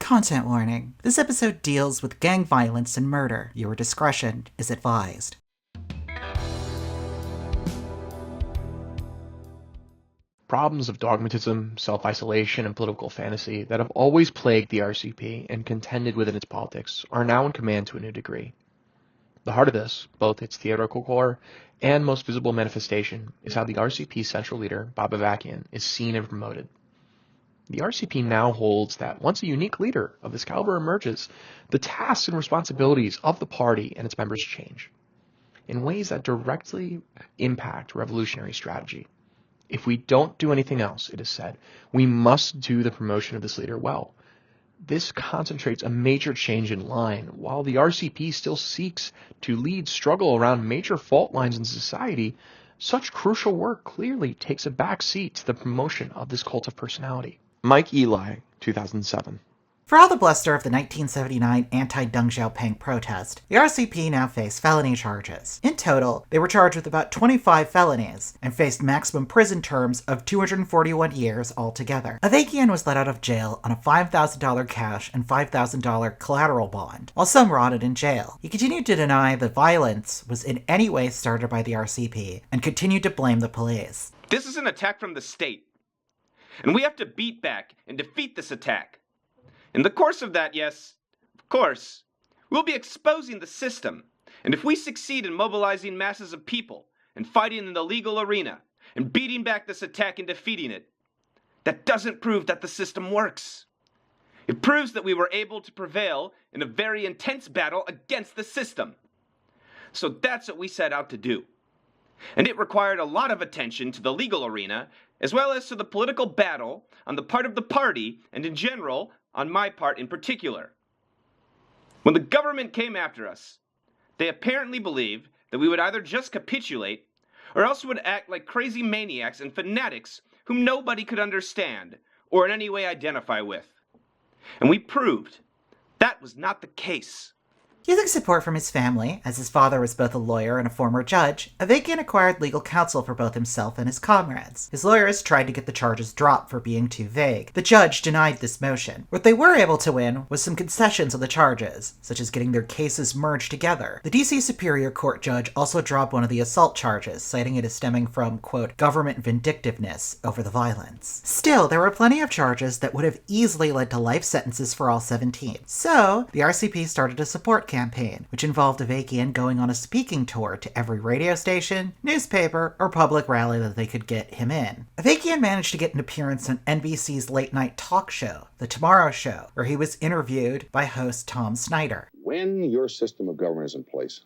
Content warning. This episode deals with gang violence and murder. Your discretion is advised. Problems of dogmatism, self-isolation, and political fantasy that have always plagued the RCP and contended within its politics are now in command to a new degree. The heart of this, both its theoretical core and most visible manifestation, is how the RCP central leader, Bob Avakian, is seen and promoted. The RCP now holds that once a unique leader of this caliber emerges, the tasks and responsibilities of the party and its members change in ways that directly impact revolutionary strategy. If we don't do anything else, it is said, we must do the promotion of this leader well. This concentrates a major change in line. While the RCP still seeks to lead struggle around major fault lines in society, such crucial work clearly takes a back seat to the promotion of this cult of personality. Mike Eli, 2007. For all the bluster of the 1979 anti-Deng Xiaoping protest, the RCP now face felony charges. In total, they were charged with about 25 felonies and faced maximum prison terms of 241 years altogether. Avakian was let out of jail on a $5,000 cash and $5,000 collateral bond, while some rotted in jail. He continued to deny that violence was in any way started by the RCP and continued to blame the police. This is an attack from the state, and we have to beat back and defeat this attack. In the course of that, yes, of course, we'll be exposing the system. And if we succeed in mobilizing masses of people and fighting in the legal arena and beating back this attack and defeating it, that doesn't prove that the system works. It proves that we were able to prevail in a very intense battle against the system. So that's what we set out to do. And it required a lot of attention to the legal arena, as well as to the political battle on the part of the party, and in general, on my part in particular. When the government came after us, they apparently believed that we would either just capitulate, or else would act like crazy maniacs and fanatics whom nobody could understand, or in any way identify with. And we proved that was not the case. Using support from his family, as his father was both a lawyer and a former judge, Avakian acquired legal counsel for both himself and his comrades. His lawyers tried to get the charges dropped for being too vague. The judge denied this motion. What they were able to win was some concessions on the charges, such as getting their cases merged together. The DC Superior Court judge also dropped one of the assault charges, citing it as stemming from, quote, government vindictiveness over the violence. Still, there were plenty of charges that would have easily led to life sentences for all 17. So, the RCP started a support campaign, which involved Avakian going on a speaking tour to every radio station, newspaper, or public rally that they could get him in. Avakian managed to get an appearance on NBC's late-night talk show, The Tomorrow Show, where he was interviewed by host Tom Snyder. When your system of government is in place,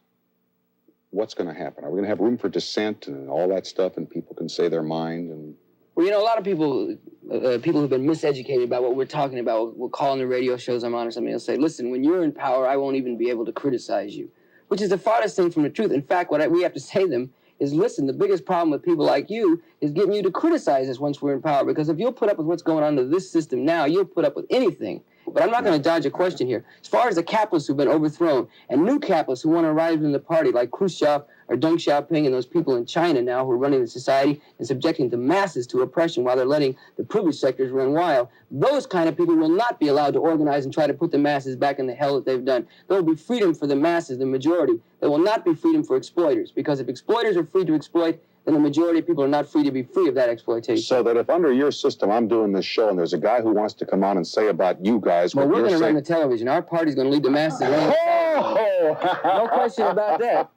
what's going to happen? Are we going to have room for dissent and all that stuff, and people can say their mind? And well, you know, a lot of people who've been miseducated about what we're talking about will call on the radio shows I'm on or something. They'll say, listen, when you're in power, I won't even be able to criticize you, which is the farthest thing from the truth. In fact, we have to say to them is, listen, the biggest problem with people like you is getting you to criticize us once we're in power, because if you'll put up with what's going on to this system now, you'll put up with anything. But I'm not going to dodge a question here. As far as the capitalists who've been overthrown and new capitalists who want to rise in the party, like Khrushchev or Deng Xiaoping and those people in China now who are running the society and subjecting the masses to oppression while they're letting the privileged sectors run wild, those kind of people will not be allowed to organize and try to put the masses back in the hell that they've done. There will be freedom for the masses, the majority. There will not be freedom for exploiters, because if exploiters are free to exploit, then the majority of people are not free to be free of that exploitation. So that if under your system I'm doing this show and there's a guy who wants to come on and say about you guys well, what we're you're going to saying... run the television. Our party's going to lead the masses. No question about that.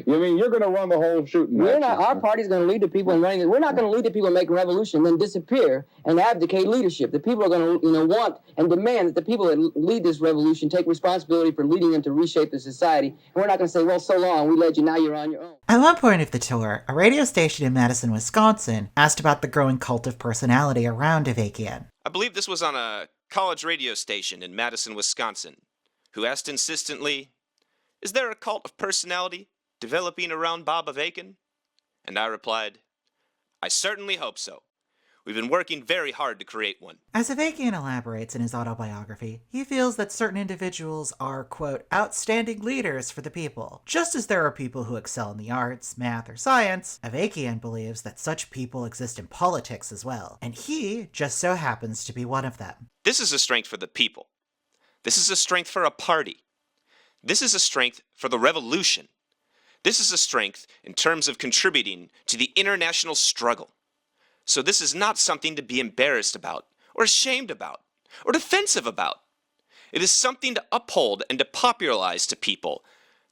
You mean you're going to run the whole shooting match? We're not. Our party's going to lead the people in running it. We're not going to lead the people and make a revolution, then disappear and abdicate leadership. The people are going to, want and demand that the people that lead this revolution take responsibility for leading them to reshape the society. And we're not going to say, well, so long, we led you, now you're on your own. At one point of the tour, a radio station in Madison, Wisconsin, asked about the growing cult of personality around Avakian. I believe this was on a college radio station in Madison, Wisconsin, who asked insistently, is there a cult of personality developing around Bob Avakian? And I replied, I certainly hope so. We've been working very hard to create one. As Avakian elaborates in his autobiography, he feels that certain individuals are, quote, outstanding leaders for the people. Just as there are people who excel in the arts, math, or science, Avakian believes that such people exist in politics as well, and he just so happens to be one of them. This is a strength for the people. This is a strength for a party. This is a strength for the revolution. This is a strength in terms of contributing to the international struggle. So this is not something to be embarrassed about, or ashamed about, or defensive about. It is something to uphold and to popularize to people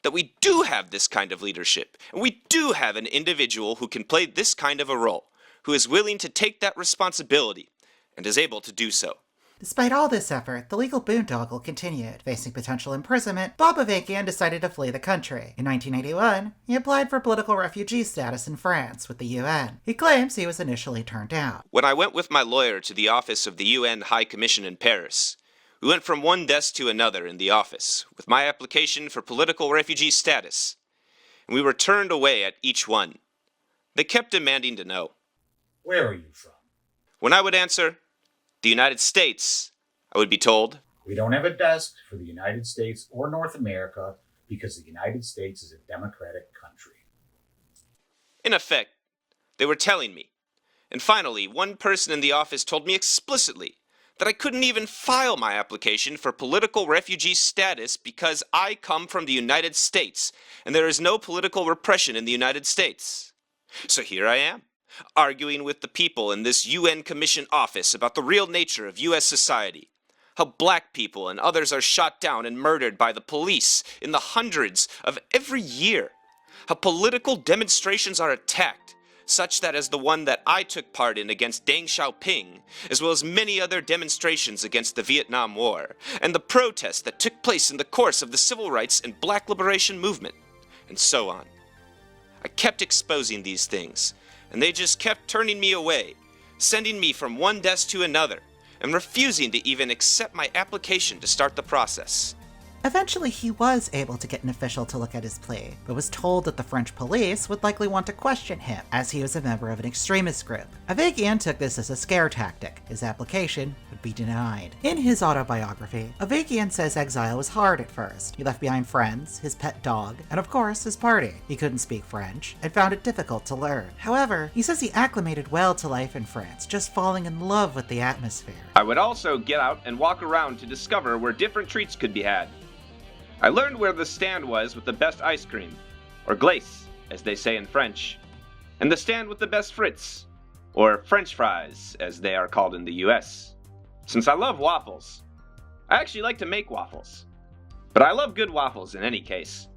that we do have this kind of leadership, and we do have an individual who can play this kind of a role, who is willing to take that responsibility, and is able to do so. Despite all this effort, the legal boondoggle continued. Facing potential imprisonment, Bob Avakian decided to flee the country. In 1981, he applied for political refugee status in France with the UN. He claims he was initially turned down. When I went with my lawyer to the office of the UN High Commission in Paris, we went from one desk to another in the office with my application for political refugee status, and we were turned away at each one. They kept demanding to know. Where are you from? When I would answer, the United States, I would be told, We don't have a desk for the United States or North America because the United States is a democratic country. In effect, they were telling me. And finally, one person in the office told me explicitly that I couldn't even file my application for political refugee status because I come from the United States and there is no political repression in the United States. So here I am, arguing with the people in this UN Commission office about the real nature of U.S. society, how black people and others are shot down and murdered by the police in the hundreds of every year, how political demonstrations are attacked, such that as the one that I took part in against Deng Xiaoping, as well as many other demonstrations against the Vietnam War, and the protests that took place in the course of the civil rights and black liberation movement, and so on. I kept exposing these things, and they just kept turning me away, sending me from one desk to another, and refusing to even accept my application to start the process. Eventually, he was able to get an official to look at his plea, but was told that the French police would likely want to question him, as he was a member of an extremist group. Avakian took this as a scare tactic. His application would be denied. In his autobiography, Avakian says exile was hard at first. He left behind friends, his pet dog, and of course, his party. He couldn't speak French, and found it difficult to learn. However, he says he acclimated well to life in France, just falling in love with the atmosphere. I would also get out and walk around to discover where different treats could be had. I learned where the stand was with the best ice cream, or glace, as they say in French, and the stand with the best frites, or French fries, as they are called in the US. Since I love waffles, I actually like to make waffles, but I love good waffles in any case.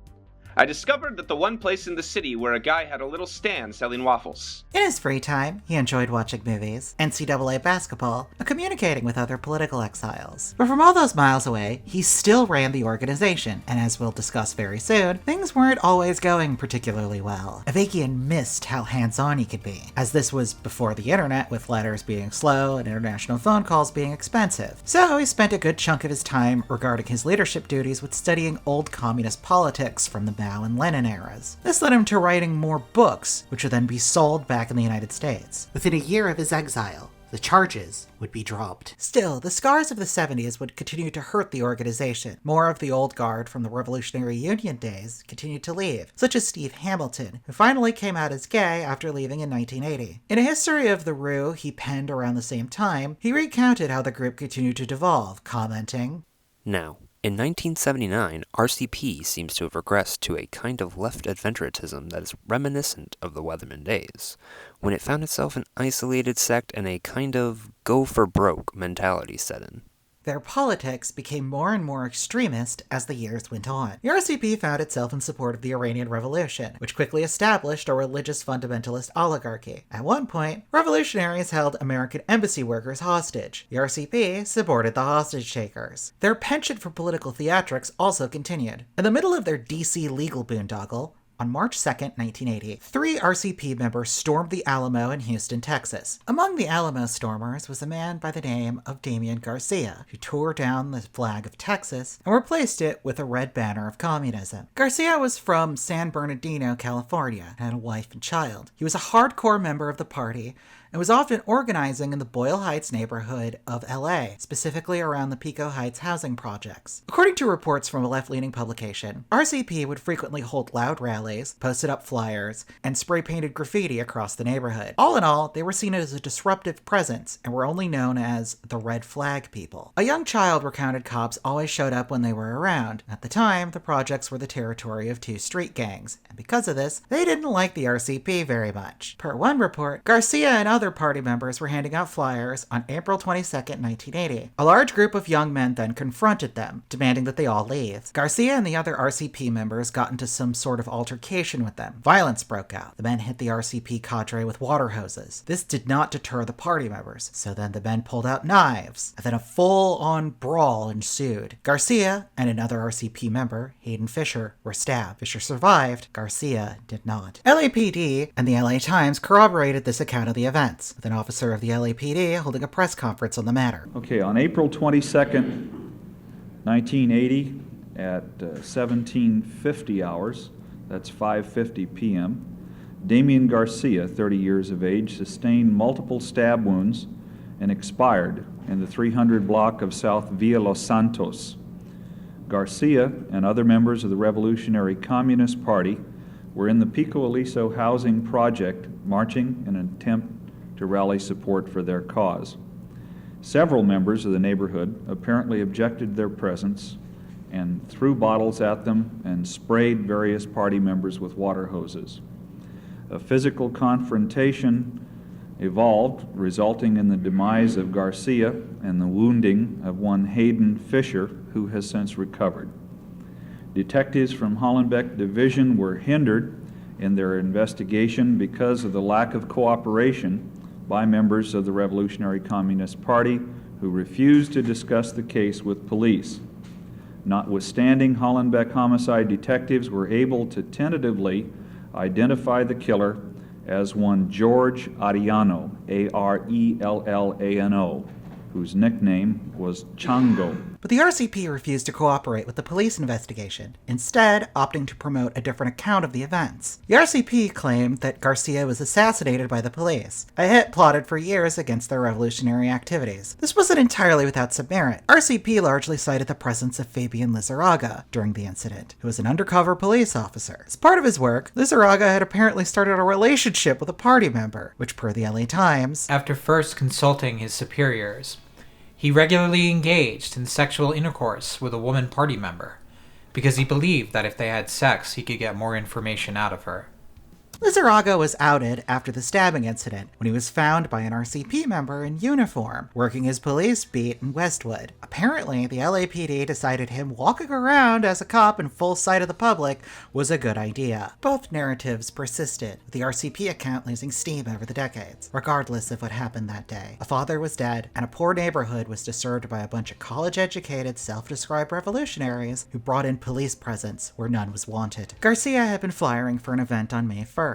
I discovered that the one place in the city where a guy had a little stand selling waffles. In his free time, he enjoyed watching movies, NCAA basketball, and communicating with other political exiles. But from all those miles away, he still ran the organization, and as we'll discuss very soon, things weren't always going particularly well. Avakian missed how hands-on he could be, as this was before the internet, with letters being slow and international phone calls being expensive. So he spent a good chunk of his time regarding his leadership duties with studying old communist politics from the Mao and Lenin eras. This led him to writing more books, which would then be sold back in the United States. Within a year of his exile, the charges would be dropped. Still, the scars of the 70s would continue to hurt the organization. More of the old guard from the Revolutionary Union days continued to leave, such as Steve Hamilton, who finally came out as gay after leaving in 1980. In a history of the Rue he penned around the same time, he recounted how the group continued to devolve, commenting, Now, in 1979, RCP seems to have regressed to a kind of left adventurism that is reminiscent of the Weatherman days, when it found itself an isolated sect and a kind of go-for-broke mentality set in. Their politics became more and more extremist as the years went on. The RCP found itself in support of the Iranian Revolution, which quickly established a religious fundamentalist oligarchy. At one point, revolutionaries held American embassy workers hostage. The RCP supported the hostage takers. Their penchant for political theatrics also continued. In the middle of their DC legal boondoggle, on March 2, 1980, 3 RCP members stormed the Alamo in Houston, Texas. Among the Alamo stormers was a man by the name of Damian Garcia, who tore down the flag of Texas and replaced it with a red banner of communism. Garcia was from San Bernardino, California, and had a wife and child. He was a hardcore member of the party and was often organizing in the Boyle Heights neighborhood of LA, specifically around the Pico Heights housing projects. According to reports from a left-leaning publication, RCP would frequently hold loud rallies, posted up flyers, and spray-painted graffiti across the neighborhood. All in all, they were seen as a disruptive presence and were only known as the Red Flag people. A young child recounted cops always showed up when they were around. At the time, the projects were the territory of two street gangs, and because of this, they didn't like the RCP very much. Per one report, Garcia and other party members were handing out flyers on April 22, 1980. A large group of young men then confronted them, demanding that they all leave. Garcia and the other RCP members got into some sort of altercation with them. Violence broke out. The men hit the RCP cadre with water hoses. This did not deter the party members, so then the men pulled out knives, and then a full-on brawl ensued. Garcia and another RCP member, Hayden Fisher, were stabbed. Fisher survived. Garcia did not. LAPD and the LA Times corroborated this account of the events, with an officer of the LAPD holding a press conference on the matter. Okay, on April 22nd, 1980, at 1750 hours, that's 5:50 p.m., Damian Garcia, 30 years of age, sustained multiple stab wounds and expired in the 300 block of South Villa Los Santos. Garcia and other members of the Revolutionary Communist Party were in the Pico Aliso housing project marching in an attempt to rally support for their cause. Several members of the neighborhood apparently objected to their presence and threw bottles at them and sprayed various party members with water hoses. A physical confrontation evolved, resulting in the demise of Garcia and the wounding of one Hayden Fisher, who has since recovered. Detectives from Hollenbeck Division were hindered in their investigation because of the lack of cooperation by members of the Revolutionary Communist Party who refused to discuss the case with police. Notwithstanding, Hollenbeck homicide detectives were able to tentatively identify the killer as one George Arellano, Arellano, whose nickname was Chango. But the RCP refused to cooperate with the police investigation, instead opting to promote a different account of the events. The RCP claimed that Garcia was assassinated by the police, a hit plotted for years against their revolutionary activities. This wasn't entirely without some merit. RCP largely cited the presence of Fabian Lizarraga during the incident, who was an undercover police officer. As part of his work, Lizarraga had apparently started a relationship with a party member, which per the LA Times, after first consulting his superiors, he regularly engaged in sexual intercourse with a woman party member, because he believed that if they had sex, he could get more information out of her. Lizarraga was outed after the stabbing incident when he was found by an RCP member in uniform, working his police beat in Westwood. Apparently, the LAPD decided him walking around as a cop in full sight of the public was a good idea. Both narratives persisted, with the RCP account losing steam over the decades. Regardless of what happened that day, a father was dead, and a poor neighborhood was disturbed by a bunch of college-educated, self-described revolutionaries who brought in police presence where none was wanted. Garcia had been flyering for an event on May 1st.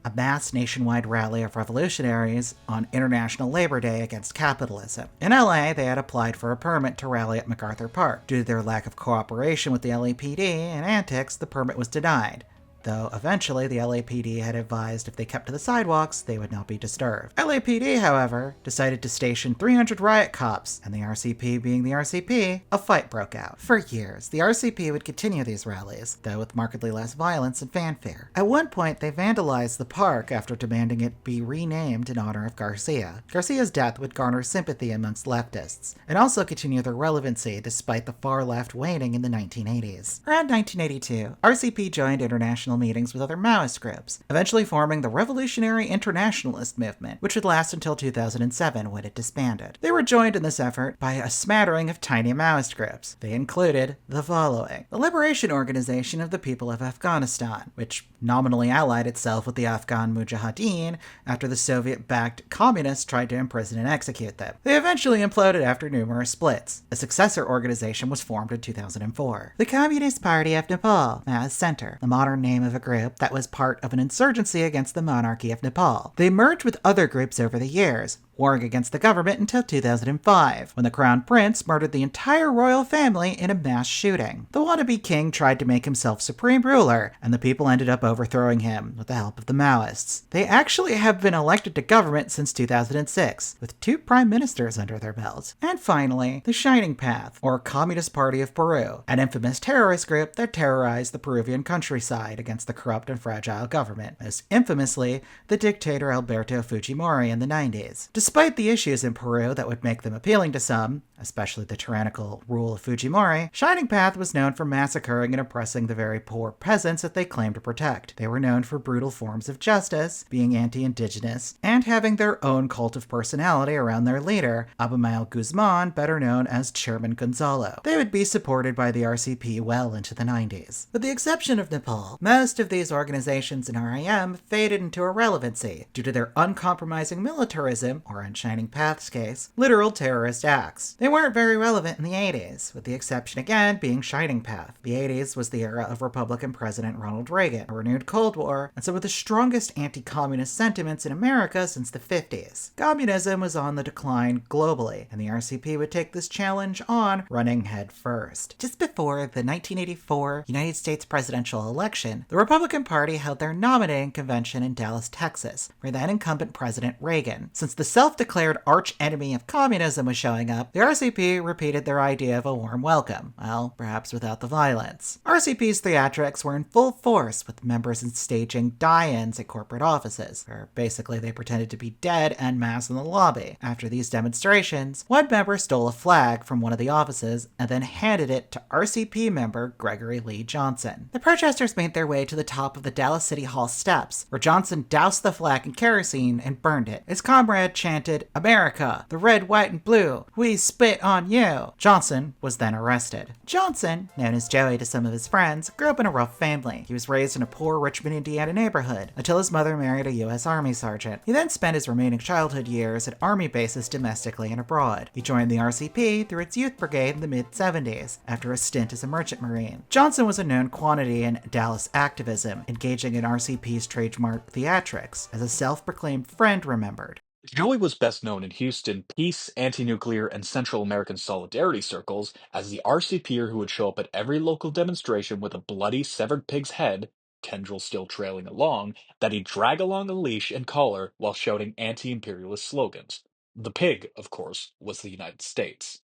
A mass nationwide rally of revolutionaries on International Labor Day against capitalism. In LA, they had applied for a permit to rally at MacArthur Park. Due to their lack of cooperation with the LAPD and antics, the permit was denied, though eventually the LAPD had advised if they kept to the sidewalks, they would not be disturbed. LAPD, however, decided to station 300 riot cops, and the RCP being the RCP, a fight broke out. For years, the RCP would continue these rallies, though with markedly less violence and fanfare. At one point, they vandalized the park after demanding it be renamed in honor of Garcia. Garcia's death would garner sympathy amongst leftists, and also continue their relevancy despite the far left waning in the 1980s. Around 1982, RCP joined international meetings with other Maoist groups, eventually forming the Revolutionary Internationalist Movement, which would last until 2007 when it disbanded. They were joined in this effort by a smattering of tiny Maoist groups. They included the following: the Liberation Organization of the People of Afghanistan, which nominally allied itself with the Afghan Mujahideen after the Soviet-backed communists tried to imprison and execute them. They eventually imploded after numerous splits. A successor organization was formed in 2004. The Communist Party of Nepal, Maoist Center, the modern name of a group that was part of an insurgency against the monarchy of Nepal. They merged with other groups over the years, warring against the government until 2005, when the Crown Prince murdered the entire royal family in a mass shooting. The wannabe king tried to make himself supreme ruler, and the people ended up overthrowing him with the help of the Maoists. They actually have been elected to government since 2006, with 2 prime ministers under their belts. And finally, the Shining Path, or Communist Party of Peru, an infamous terrorist group that terrorized the Peruvian countryside against the corrupt and fragile government, most infamously the dictator Alberto Fujimori in the 90s. Despite the issues in Peru that would make them appealing to some, especially the tyrannical rule of Fujimori, Shining Path was known for massacring and oppressing the very poor peasants that they claimed to protect. They were known for brutal forms of justice, being anti-indigenous, and having their own cult of personality around their leader, Abimael Guzman, better known as Chairman Gonzalo. They would be supported by the RCP well into the 90s. With the exception of Nepal, most of these organizations in RIM faded into irrelevancy due to their uncompromising militarism, or in Shining Path's case, literal terrorist acts. They weren't very relevant in the 80s, with the exception again being Shining Path. The 80s was the era of Republican President Ronald Reagan, a renewed Cold War, and some of the strongest anti-communist sentiments in America since the 50s. Communism was on the decline globally, and the RCP would take this challenge on running head first. Just before the 1984 United States presidential election, the Republican Party held their nominating convention in Dallas, Texas, for then-incumbent President Reagan. Since the self-declared arch-enemy of communism was showing up, the RCP repeated their idea of a warm welcome, well, perhaps without the violence. RCP's theatrics were in full force, with members staging die-ins at corporate offices, where basically they pretended to be dead en masse in the lobby. After these demonstrations, one member stole a flag from one of the offices and then handed it to RCP member Gregory Lee Johnson. The protesters made their way to the top of the Dallas City Hall steps, where Johnson doused the flag in kerosene and burned it. His comrade chanted, "America, the red, white, and blue, we spit on you." Johnson was then arrested. Johnson, known as Joey to some of his friends, grew up in a rough family. He was raised in a poor Richmond, Indiana neighborhood until his mother married a U.S. Army sergeant. He then spent his remaining childhood years at Army bases domestically and abroad. He joined the RCP through its youth brigade in the mid-70s, after a stint as a merchant marine. Johnson was a known quantity in Dallas activism, engaging in RCP's trademark theatrics, as a self-proclaimed friend remembered. Joey was best known in Houston peace, anti-nuclear, and Central American solidarity circles as the RCPer who would show up at every local demonstration with a bloody severed pig's head, tendril still trailing along, that he'd drag along a leash and collar while shouting anti-imperialist slogans. The pig, of course, was the United States.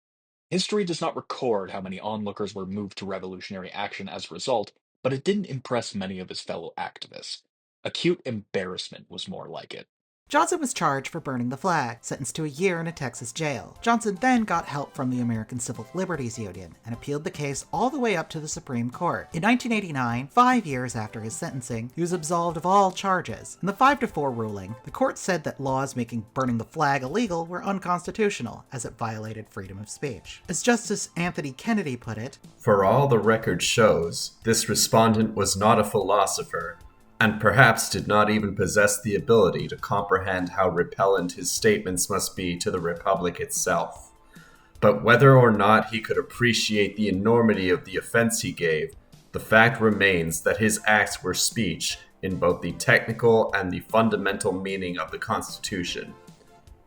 History does not record how many onlookers were moved to revolutionary action as a result, but it didn't impress many of his fellow activists. Acute embarrassment was more like it. Johnson was charged for burning the flag, sentenced to a year in a Texas jail. Johnson then got help from the American Civil Liberties Union and appealed the case all the way up to the Supreme Court. In 1989, 5 years after his sentencing, he was absolved of all charges. In the 5-4 ruling, the court said that laws making burning the flag illegal were unconstitutional, as it violated freedom of speech. As Justice Anthony Kennedy put it, "For all the record shows, this respondent was not a philosopher, and perhaps did not even possess the ability to comprehend how repellent his statements must be to the Republic itself. But whether or not he could appreciate the enormity of the offense he gave, the fact remains that his acts were speech in both the technical and the fundamental meaning of the Constitution.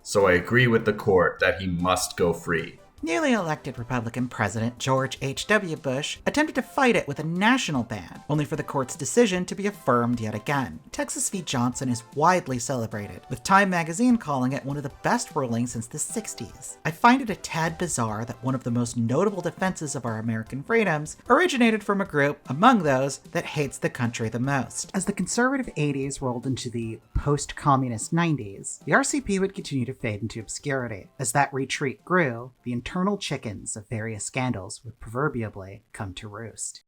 So I agree with the court that he must go free." Newly elected Republican President George H.W. Bush attempted to fight it with a national ban, only for the court's decision to be affirmed yet again. Texas v. Johnson is widely celebrated, with Time magazine calling it one of the best rulings since the 60s. I find it a tad bizarre that one of the most notable defenses of our American freedoms originated from a group, among those, that hates the country the most. As the conservative 80s rolled into the post-communist 90s, the RCP would continue to fade into obscurity. As that retreat grew, the internal chickens of various scandals would proverbially come to roost.